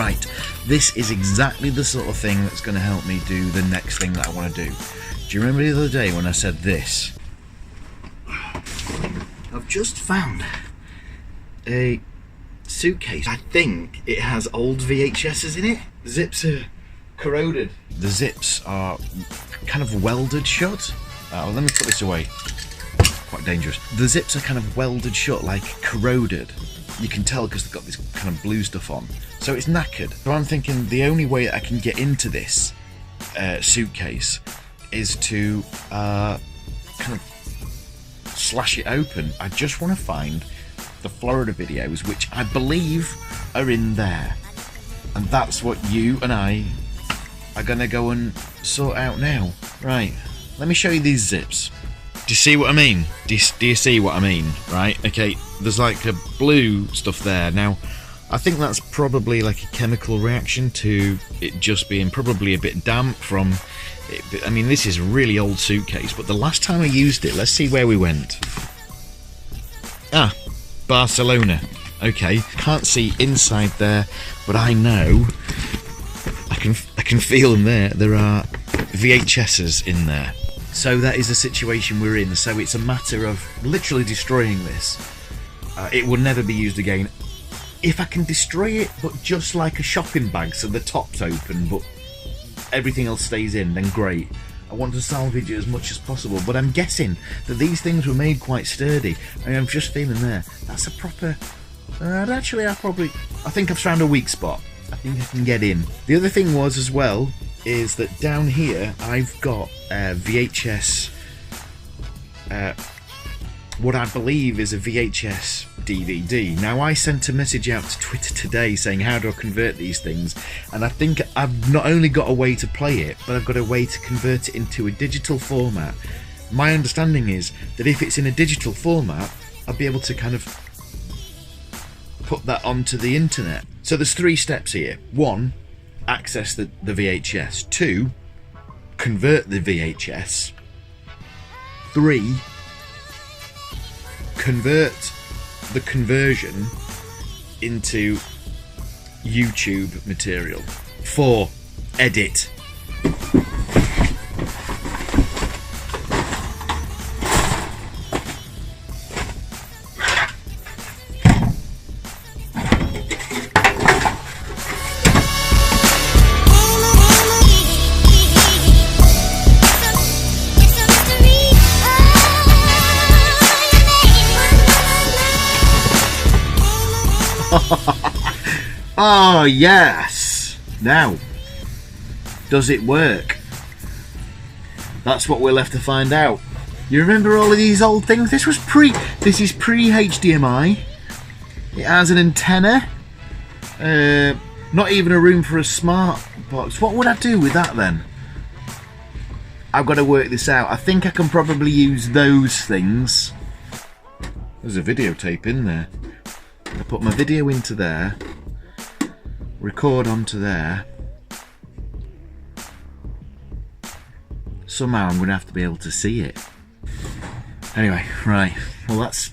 Right, this is exactly the sort of thing that's going to help me do the next thing that I want to do. Do you remember the other day when I said this? I've just found a suitcase. I think it has old VHSs in it. The zips are corroded. The zips are kind of welded shut. Let me put this away. Quite dangerous. The zips are kind of welded shut, like corroded. You can tell because they've got this kind of blue stuff on. So it's knackered. So I'm thinking the only way that I can get into this suitcase is to kind of slash it open. I just want to find the Florida videos, which I believe are in there. And that's what you and I are going to go and sort out now. Right, let me show you these zips. Do you see what I mean? Do you see what I mean? Right, okay, there's like a blue stuff there. Now, I think that's probably like a chemical reaction to it just being probably a bit damp from it. I mean, this is a really old suitcase, but the last time I used it, let's see where we went. Ah, Barcelona. Okay, can't see inside there, but I know I can feel them there. There are VHSs in there. So that is the situation we're in. So it's a matter of literally destroying this. It will never be used again. If I can destroy it, but just like a shopping bag, so the top's open, but everything else stays in, then great. I want to salvage it as much as possible, but I'm guessing that these things were made quite sturdy. And I'm just feeling there. That's a proper... actually, I think I've found a weak spot. I think I can get in. The other thing was as well, is that down here I've got VHS, what I believe is a VHS DVD. Now, I sent a message out to Twitter today saying how do I convert these things, and I think I've not only got a way to play it, but I've got a way to convert it into a digital format. My understanding is that if it's in a digital format, I'll be able to kind of put that onto the internet. So there's 3 steps here. 1, access the VHS. 2, convert the VHS. 3, convert the conversion into YouTube material. 4, edit. Oh yes! Now, does it work? That's what we'll have to find out. You remember all of these old things? This is pre-HDMI. It has an antenna. Not even a room for a smart box. What would I do with that then? I've got to work this out. I think I can probably use those things. There's a videotape in there. I put my video into there, record onto there. Somehow I'm going to have to be able to see it. Anyway, right, well that's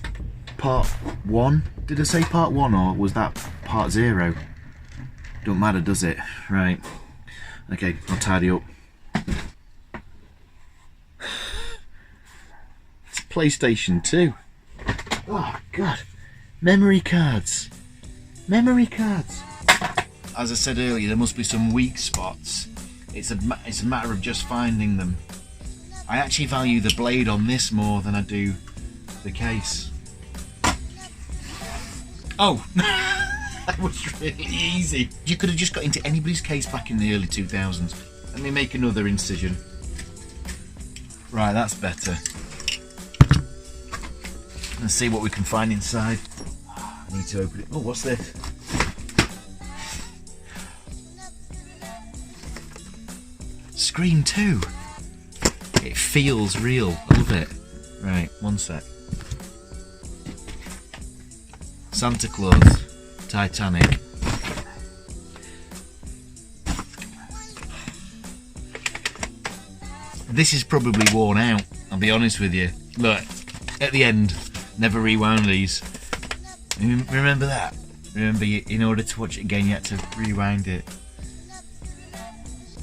part 1. Did I say part 1 or was that part 0? Don't matter, does it? Right, okay, I'll tidy up. It's PlayStation 2. Oh god. Memory cards. Memory cards. As I said earlier, there must be some weak spots. It's a matter of just finding them. I actually value the blade on this more than I do the case. Oh! That was really easy. You could have just got into anybody's case back in the early 2000s. Let me make another incision. Right, that's better. Let's see what we can find inside. I need to open it. Oh, what's this? Scream 2. It feels real. I love it. Right, one sec. Santa Claus. Titanic. This is probably worn out, I'll be honest with you. Look, at the end, never rewound these. Remember that? Remember, in order to watch it again, you had to rewind it.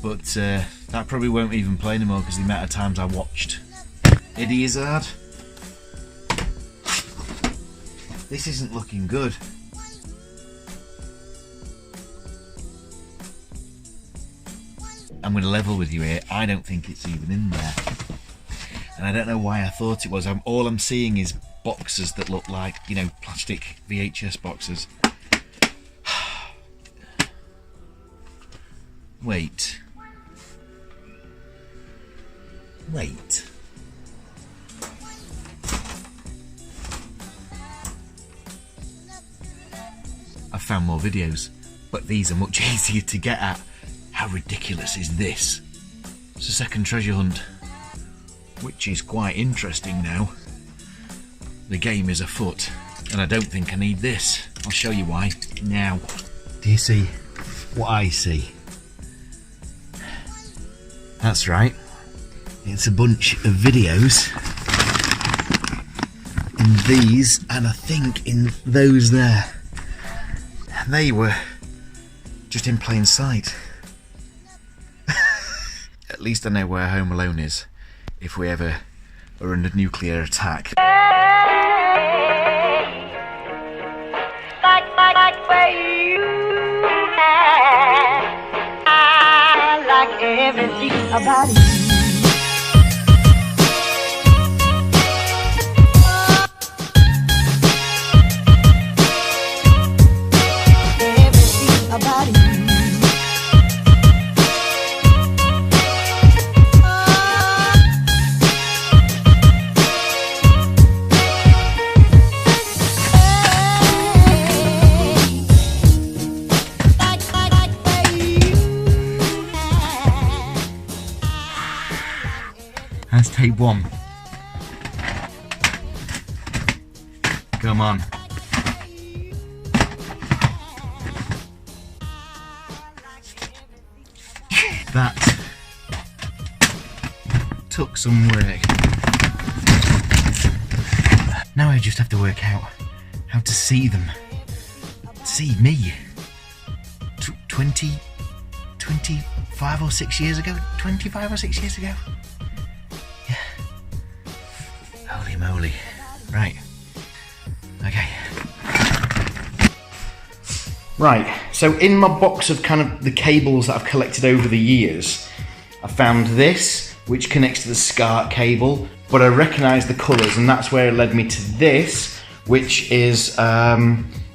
But that probably won't even play anymore because the amount of times I watched Eddie Izzard. This isn't looking good. I'm going to level with you here. I don't think it's even in there. And I don't know why I thought it was. All I'm seeing is boxes that look like, you know, plastic VHS boxes. Wait. I've found more videos, but these are much easier to get at. How ridiculous is this? It's a second treasure hunt, which is quite interesting now. The game is afoot, and I don't think I need this. I'll show you why now. Do you see what I see? That's right. It's a bunch of videos in these, and I think in those there. They were just in plain sight. At least I know where Home Alone is if we ever are under nuclear attack. I like everything about you. That's tape one. Come on. That took some work. Now I just have to work out how to see them. See me. 25 or 6 years ago? 25 or 6 years ago? Yeah. Holy moly. Right. Okay. Right, so in my box of kind of the cables that I've collected over the years, I found this, which connects to the SCART cable, but I recognise the colours, and that's where it led me to this, which is,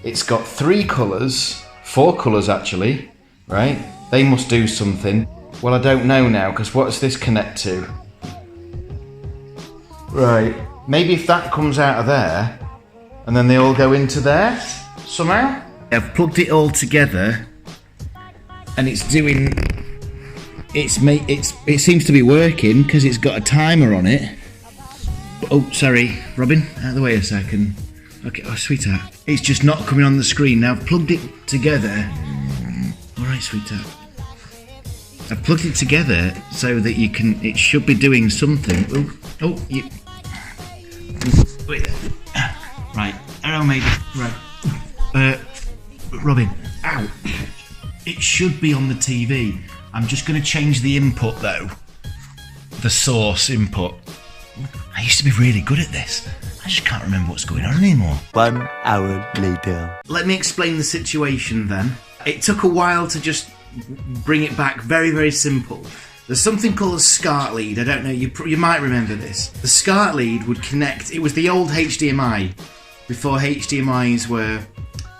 it's got 3 colours, 4 colours actually, right? They must do something. Well, I don't know now, because what does this connect to? Right, maybe if that comes out of there, and then they all go into there, somehow? I've plugged it all together, and it's doing. It seems to be working because it's got a timer on it. Oh, sorry, Robin, out of the way a second. Okay, oh sweetheart, it's just not coming on the screen now. I've plugged it together. All right, sweetheart. I've plugged it together so that you can. It should be doing something. Oh, you. Wait. Right. Hello, mate. Right. Robin, ow. It should be on the TV. I'm just going to change the input though. The source input. I used to be really good at this. I just can't remember what's going on anymore. 1 hour later. Let me explain the situation then. It took a while to just bring it back. Very, very simple. There's something called a SCART lead. I don't know, you might remember this. The SCART lead would connect, it was the old HDMI, before HDMIs were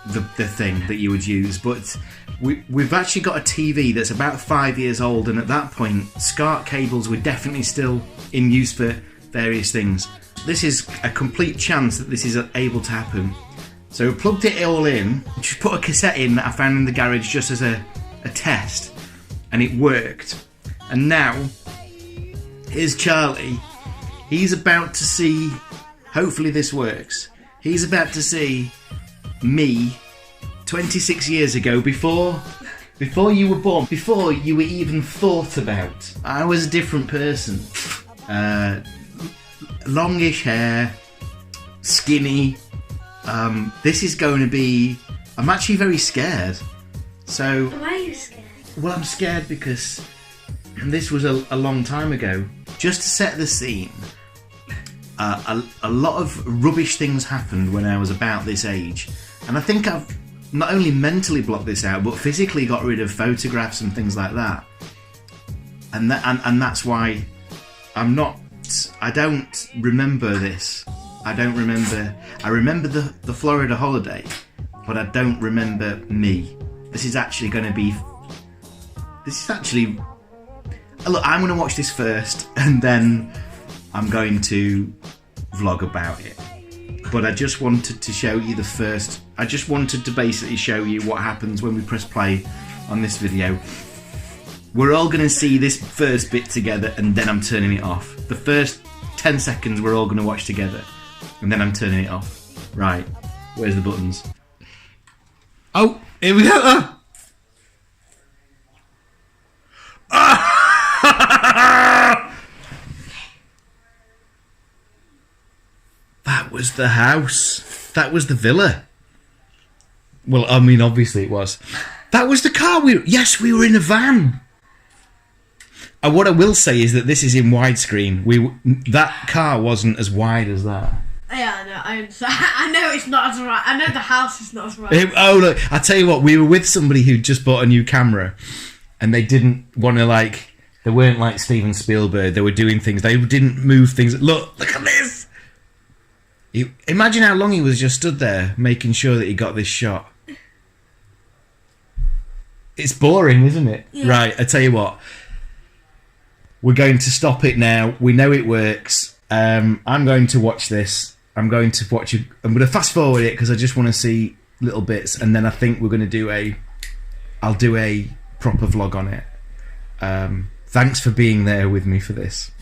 the thing that you would use, but we've actually got a TV that's about 5 years old, and at that point SCART cables were definitely still in use for various things. This is a complete chance that this is able to happen. So we plugged it all in, just put a cassette in that I found in the garage just as a test, and it worked. And now here's Charlie. He's about to see, hopefully this works, he's about to see me 26 years ago, before you were born, before you were even thought about. I was a different person. Longish hair, skinny. This is going to be I'm actually very scared. So, Why are you scared? well, I'm scared because this was a long time ago. Just to set the scene, a lot of rubbish things happened when I was about this age, and I think I've not only mentally blocked this out, but physically got rid of photographs and things like that. And that's why I don't remember this. I remember the Florida holiday, but I don't remember me. This is actually, look, I'm going to watch this first, and then I'm going to vlog about it. But I just wanted to show you I just wanted to basically show you what happens when we press play on this video. We're all going to see this first bit together, and then I'm turning it off. The first 10 seconds we're all going to watch together, and then I'm turning it off. Right, where's the buttons? Oh, here we go. That was the house. That was the villa. Well, I mean, obviously it was. That was the car. Yes, we were in a van. And what I will say is that this is in widescreen. That car wasn't as wide as that. Yeah, I know. I know it's not as right. I know the house is not as right. Oh, look, I tell you what, we were with somebody who just bought a new camera, and they didn't want to, they weren't like Steven Spielberg. They were doing things. They didn't move things. Look at this. Imagine how long he was just stood there making sure that he got this shot. It's boring, isn't it? Yeah. Right, I tell you what. We're going to stop it now. We know it works. I'm going to watch this. I'm going to fast forward it because I just want to see little bits, and then I think we're going to I'll do a proper vlog on it. Thanks for being there with me for this.